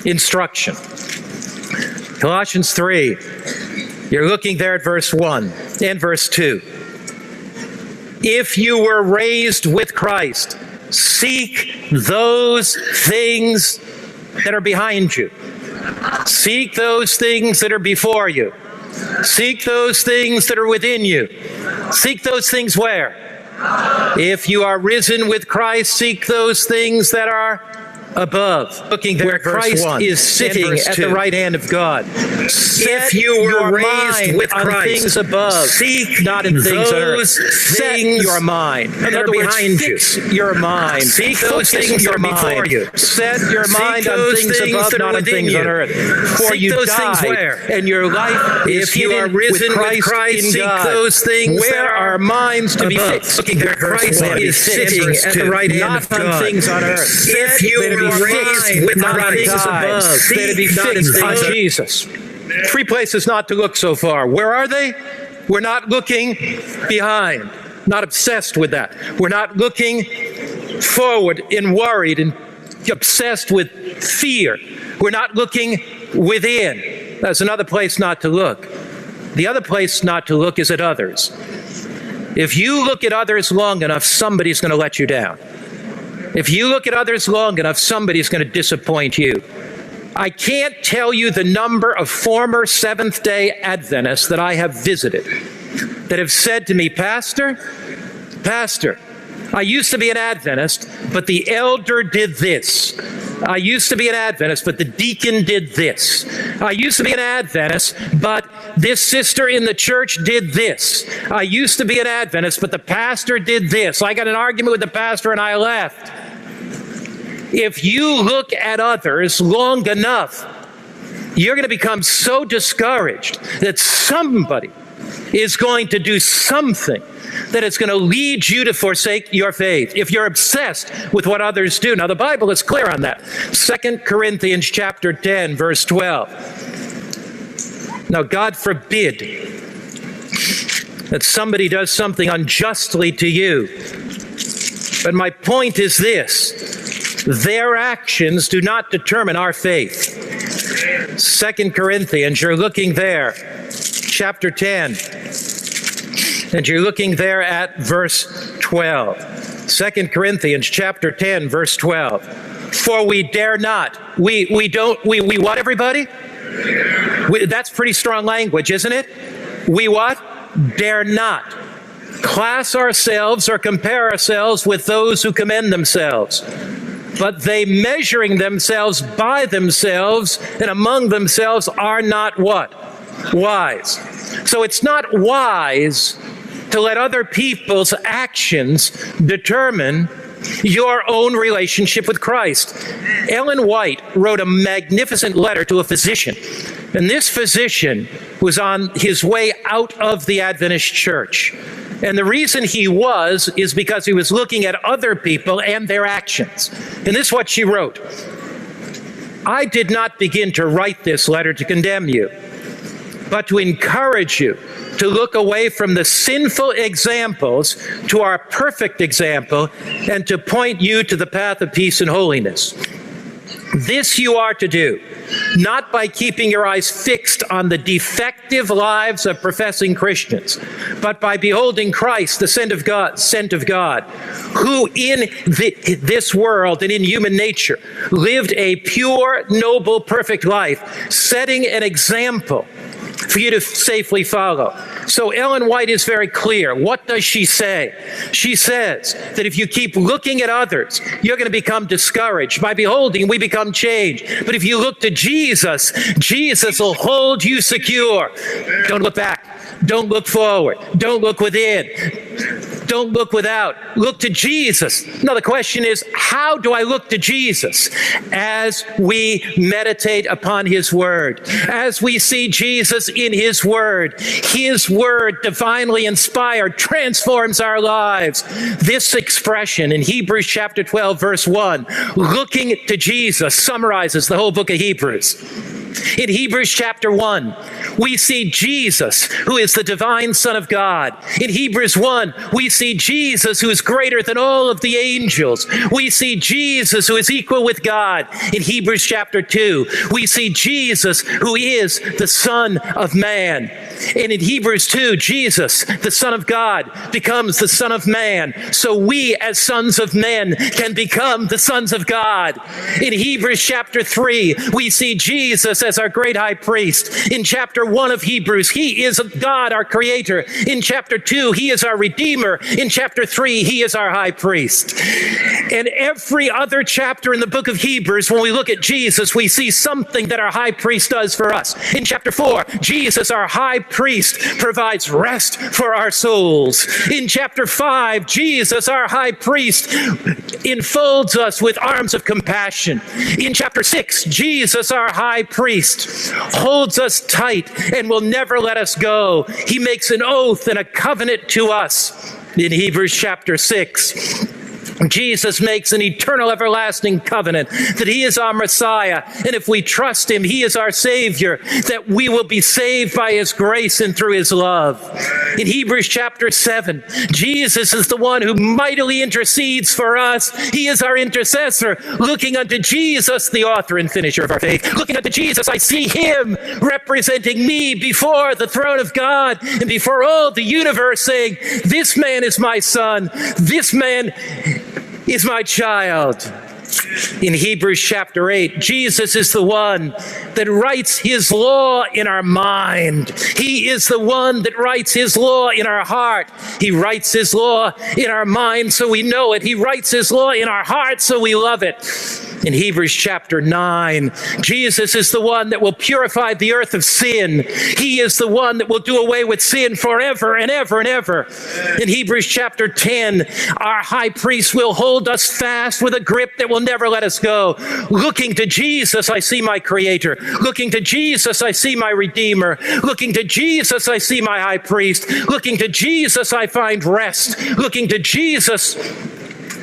instruction. Colossians 3, you're looking there at verse 1 and verse 2. If you were raised with Christ, seek those things that are behind you. Seek those things that are before you. Seek those things that are within you. Seek those things where? If you are risen with Christ, seek those things that are above, looking there where Christ is sitting at the right hand of God. If you were raised with Christ, things above, seek not in things on earth. Set your mind. In other words, fix your mind. Seek those things that are before you. Set your mind on things above, not on things on earth. For you died, and your life is hidden with Christ in God. Those things where our minds to be fixed. Looking where Christ is sitting at the right hand of God. Not on things on earth. If you raised with Christ above, to be fixed on Jesus. 3 places not to look so far. Where are they? We're not looking behind, not obsessed with that. We're not looking forward and worried and obsessed with fear. We're not looking within. That's another place not to look. The other place not to look is at others. If you look at others long enough, somebody's going to let you down. If you look at others long enough, somebody's going to disappoint you. I can't tell you the number of former Seventh-day Adventists that I have visited that have said to me, Pastor, I used to be an Adventist, but the elder did this. I used to be an Adventist, but the deacon did this. I used to be an Adventist, but this sister in the church did this. I used to be an Adventist, but the pastor did this. I got an argument with the pastor and I left. If you look at others long enough, you're going to become so discouraged that somebody is going to do something that it's going to lead you to forsake your faith if you're obsessed with what others do. Now, the Bible is clear on that. 2 Corinthians chapter 10, verse 12. Now, God forbid that somebody does something unjustly to you. But my point is this. Their actions do not determine our faith. 2 Corinthians, you're looking there, chapter 10. And you're looking there at verse 12. 2 Corinthians chapter 10, verse 12. For we dare not. We what, everybody? That's pretty strong language, isn't it? We what? Dare not class ourselves or compare ourselves with those who commend themselves. But they, measuring themselves by themselves and among themselves, are not what? Wise. So it's not wise to let other people's actions determine your own relationship with Christ. Ellen White wrote a magnificent letter to a physician, and this physician was on his way out of the Adventist church. And the reason he was is because he was looking at other people and their actions. And this is what she wrote. I did not begin to write this letter to condemn you, but to encourage you to look away from the sinful examples to our perfect example and to point you to the path of peace and holiness. This you are to do, not by keeping your eyes fixed on the defective lives of professing Christians, but by beholding Christ, the sent of God, who in this world and in human nature lived a pure, noble, perfect life, setting an example for you to safely follow. So Ellen White is very clear. What does she say? She says that if you keep looking at others, you're going to become discouraged. By beholding, we become changed. But if you look to Jesus, Jesus will hold you secure. Don't look back. Don't look forward. Don't look within. Don't look without. Look to Jesus. Now the question is, how do I look to Jesus? As we meditate upon his word, as we see Jesus in his word divinely inspired transforms our lives. This expression in Hebrews chapter 12, verse 1, looking to Jesus, summarizes the whole book of Hebrews. In Hebrews chapter 1, we see Jesus, who is the divine Son of God. In Hebrews 1, we see Jesus, who is greater than all of the angels. We see Jesus, who is equal with God. In Hebrews chapter 2, we see Jesus, who is the Son of Man. And in Hebrews 2, Jesus, the Son of God, becomes the Son of Man. So we, as sons of men, can become the sons of God. In Hebrews chapter 3, we see Jesus as our great high priest. In chapter 1 of Hebrews, he is God, our creator. In chapter 2, he is our redeemer. In chapter 3, he is our high priest. And every other chapter in the book of Hebrews, when we look at Jesus, we see something that our high priest does for us. In chapter 4, Jesus, our high priest, provides rest for our souls. In chapter 5, Jesus, our high priest, enfolds us with arms of compassion. In chapter 6, Jesus, our high priest, holds us tight and will never let us go. He makes an oath and a covenant to us. In Hebrews chapter 6, Jesus makes an eternal, everlasting covenant that he is our Messiah, and if we trust him, he is our Savior, that we will be saved by his grace and through his love. In Hebrews chapter 7, Jesus is the one who mightily intercedes for us. He is our intercessor. Looking unto Jesus, the author and finisher of our faith. Looking unto Jesus, I see him representing me before the throne of God and before all the universe, saying, this man is my son. This man is my child. In Hebrews chapter 8, Jesus is the one that writes his law in our mind. He is the one that writes his law in our heart. He writes his law in our mind so we know it. He writes his law in our heart so we love it. In Hebrews chapter 9, Jesus is the one that will purify the earth of sin. He is the one that will do away with sin forever and ever and ever. In Hebrews chapter 10, our high priest will hold us fast with a grip that will never let us go. Looking to Jesus, I see my Creator. Looking to Jesus, I see my Redeemer. Looking to Jesus, I see my high priest. Looking to Jesus, I find rest. Looking to Jesus,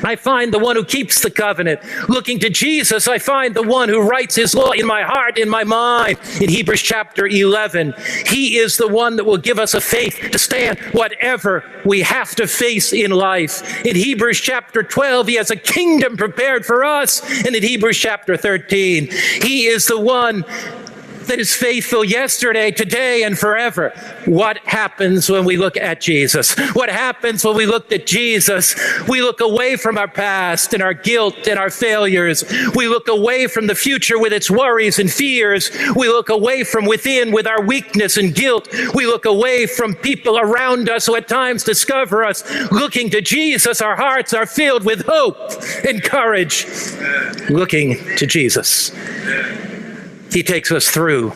I find the one who keeps the covenant. Looking to Jesus, I find the one who writes his law in my heart, in my mind. In Hebrews chapter 11, he is the one that will give us a faith to stand whatever we have to face in life. In Hebrews chapter 12, he has a kingdom prepared for us. And in Hebrews chapter 13, he is the one that is faithful yesterday, today, and forever. What happens when we look at Jesus? What happens when we look at Jesus? We look away from our past and our guilt and our failures. We look away from the future with its worries and fears. We look away from within with our weakness and guilt. We look away from people around us who at times discover us. Looking to Jesus, our hearts are filled with hope and courage. Looking to Jesus. He takes us through.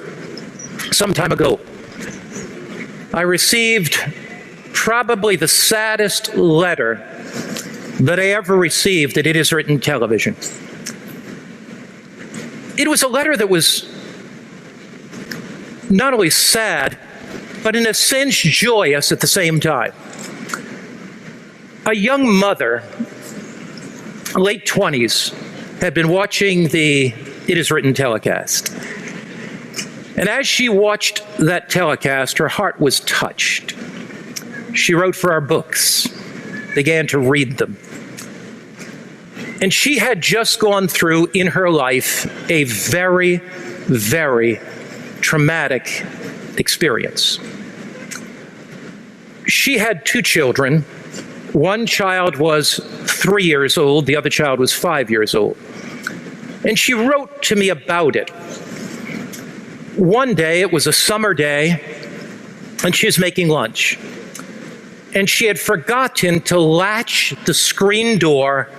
Some time ago, I received probably the saddest letter that I ever received at It Is Written television. It was a letter that was not only sad, but in a sense joyous at the same time. A young mother, late 20s, had been watching the It Is Written telecast. And as she watched that telecast, her heart was touched. She wrote for our books, began to read them. And she had just gone through in her life a very, very traumatic experience. She had 2 children. One child was 3 years old, the other child was 5 years old. And she wrote to me about it. One day, it was a summer day, and she was making lunch. And she had forgotten to latch the screen door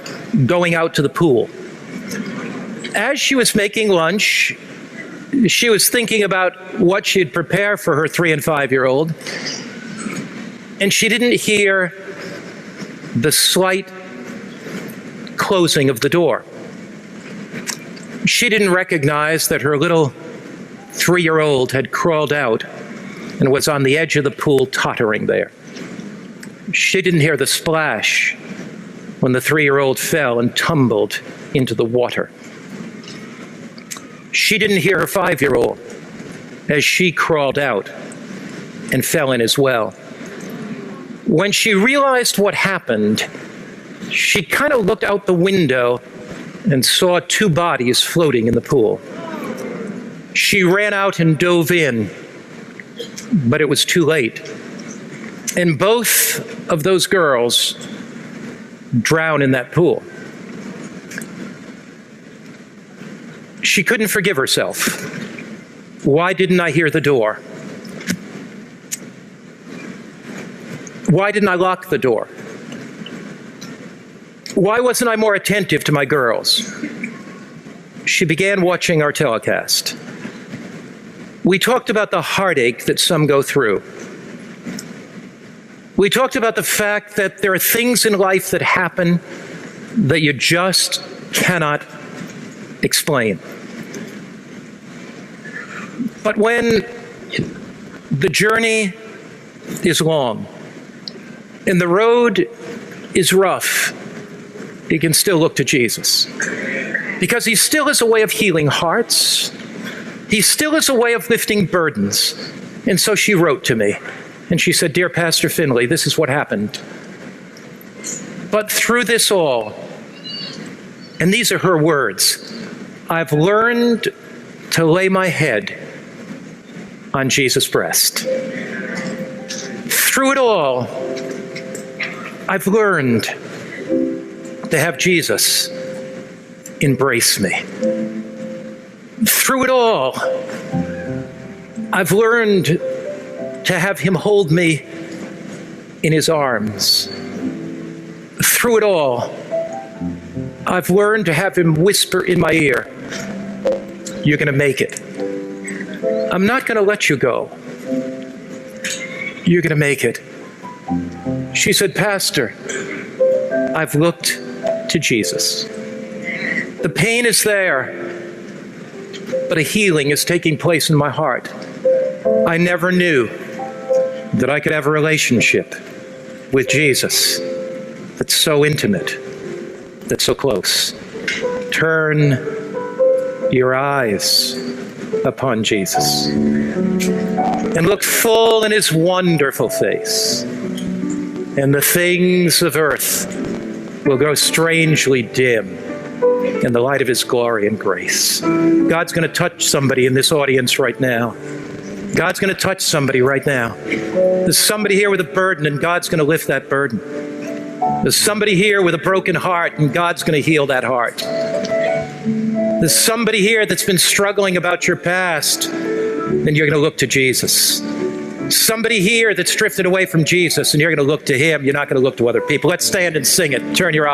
going out to the pool. As she was making lunch, she was thinking about what she'd prepare for her 3 and 5-year-old. And she didn't hear the slight closing of the door. She didn't recognize that her little 3-year-old had crawled out and was on the edge of the pool tottering there. She didn't hear the splash when the 3-year-old fell and tumbled into the water. She didn't hear her 5-year-old as she crawled out and fell in as well. When she realized what happened, she kind of looked out the window and saw two bodies floating in the pool. She ran out and dove in, but it was too late. And both of those girls drowned in that pool. She couldn't forgive herself. Why didn't I hear the door? Why didn't I lock the door? Why wasn't I more attentive to my girls? She began watching our telecast. We talked about the heartache that some go through. We talked about the fact that there are things in life that happen that you just cannot explain. But when the journey is long and the road is rough, you can still look to Jesus. Because he still is a way of healing hearts. He still is a way of lifting burdens. And so she wrote to me, and she said, "Dear Pastor Finley, this is what happened. But through this all," and these are her words, "I've learned to lay my head on Jesus' breast. Through it all, I've learned to have Jesus embrace me. Through it all, I've learned to have him hold me in his arms. Through it all, I've learned to have him whisper in my ear, 'You're going to make it. I'm not going to let you go. You're going to make it.'" She said, "Pastor, I've looked to Jesus. The pain is there, but a healing is taking place in my heart. I never knew that I could have a relationship with Jesus that's so intimate, that's so close. Turn your eyes upon Jesus and look full in his wonderful face, and the things of earth will grow strangely dim in the light of his glory and grace." God's going to touch somebody in this audience right now. God's going to touch somebody right now. There's somebody here with a burden, and God's going to lift that burden. There's somebody here with a broken heart, and God's going to heal that heart. There's somebody here that's been struggling about your past, and you're going to look to Jesus. Somebody here that's drifted away from Jesus, and you're going to look to him. You're not going to look to other people. Let's stand and sing it. Turn your eyes.